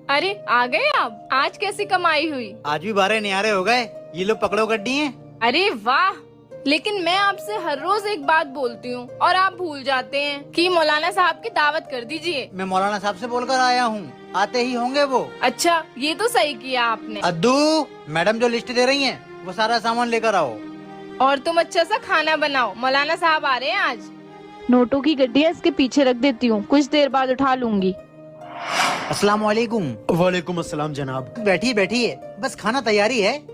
अरे आ गए आप। आज कैसी कमाई हुई? आज भी 12 नियारे हो गए। ये लो पकड़ो गड्डी है। अरे वाह, लेकिन मैं आपसे हर रोज एक बात बोलती हूँ और आप भूल जाते हैं कि मौलाना साहब की दावत कर दीजिए। मैं मौलाना साहब से बोलकर आया हूँ, आते ही होंगे वो। अच्छा, ये तो सही किया आपने। अद्दू, मैडम जो लिस्ट दे रही हैं, वो सारा सामान लेकर आओ। और तुम अच्छा सा खाना बनाओ, मौलाना साहब आ रहे हैं आज। नोटों की गड्डियाँ इसके पीछे रख देती हूँ, कुछ देर बाद उठा लूंगी। अस्सलाम वालेकुम। वालेकुम अस्सलाम जनाब। बैठिए बैठिए, बस खाना तैयारी है।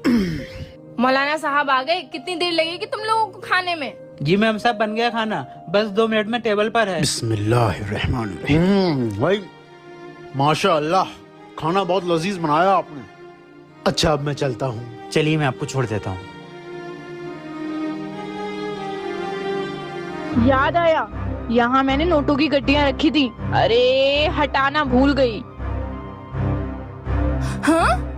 मौलाना साहब आ गए। कितनी देर लगेगी तुम लोगों को खाने में? जी मैम साहब, बन गया खाना, बस 2 मिनट में टेबल पर है। बिस्मिल्लाहिर्रहमानिर्रहीम। भाई माशा अल्लाह, खाना बहुत लजीज बनाया आपने। अच्छा, अब मैं चलता हूँ। चलिए मैं आपको छोड़ देता हूँ। याद आया, यहाँ मैंने नोटों की गड्डियाँ रखी थी। अरे हटाना भूल गई। हाँ?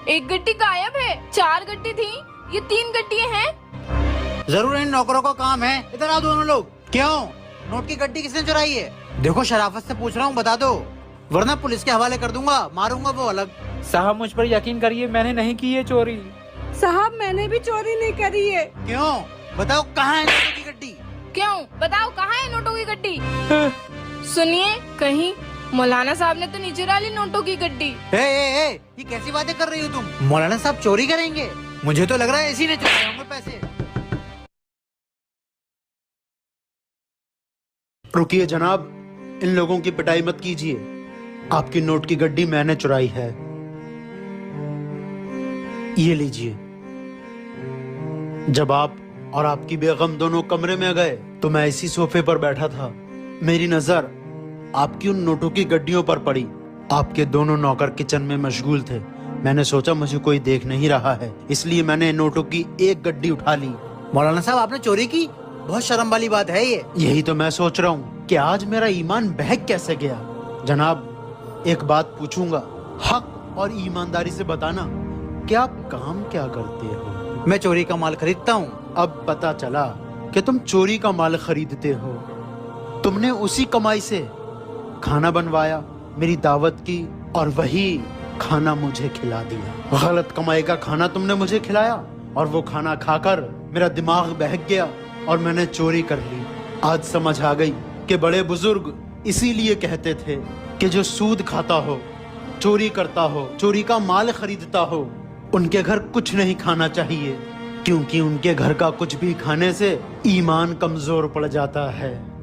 एक गड्डी गायब है। 4 गड्डी थी, ये 3 गड्डियाँ हैं। जरूर इन नौकरों का काम है। इधर आओ दोनों लोग। क्यों? नोट की गड्डी किसने चुराई है? देखो शराफत से पूछ रहा हूँ, बता दो, वरना पुलिस के हवाले कर दूंगा, मारूंगा वो अलग। साहब मुझ पर यकीन करिए, मैंने नहीं की ये चोरी। साहब मैंने भी चोरी नहीं करी है। क्यों? बताओ कहाँ है नोटों की गड्डी? क्यों? बताओ कहाँ है नोटों की गड्डी? सुनिए, कहीं मौलाना साहब ने तो नीचे डाली नोटों की गड्डी। ए, ये कैसी बातें कर रही हो तुम? मौलाना साहब चोरी करेंगे? मुझे तो लग रहा है इसी ने चुराए होंगे पैसे। रुकिए जनाब, इन लोगों की पिटाई मत कीजिए। आपकी नोट की गड्डी मैंने चुराई है। ये लीजिए। जब आप और आपकी बेगम दोनों कमरे में गए तो मैं इसी सोफे पर बैठा था। मेरी नजर आपकी उन नोटों की गड्डियों पर पड़ी। आपके दोनों नौकर किचन में मशगूल थे। मैंने सोचा मुझे कोई देख नहीं रहा है, इसलिए मैंने नोटों की एक गड्डी उठा ली। मौलाना साहब आपने चोरी की? बहुत शर्म वाली बात है ये। यही तो मैं सोच रहा हूँ कि आज मेरा ईमान बहक कैसे गया। जनाब, एक बात पूछूंगा, हक और ईमानदारी से बताना कि आप काम क्या करते हो? मैं चोरी का माल खरीदता हूँ। अब पता चला कि तुम चोरी का माल खरीदते हो। तुमने उसी कमाई से खाना बनवाया, मेरी दावत की और वही खाना मुझे खिला दिया। गलत कमाई का खाना तुमने मुझे खिलाया और वो खाना खाकर मेरा दिमाग बहक गया और मैंने चोरी कर ली। आज समझ आ गई कि बड़े बुजुर्ग इसीलिए कहते थे कि जो सूद खाता हो, चोरी करता हो, चोरी का माल खरीदता हो, उनके घर कुछ नहीं खाना चाहिए, क्योंकि उनके घर का कुछ भी खाने से ईमान कमजोर पड़ जाता है।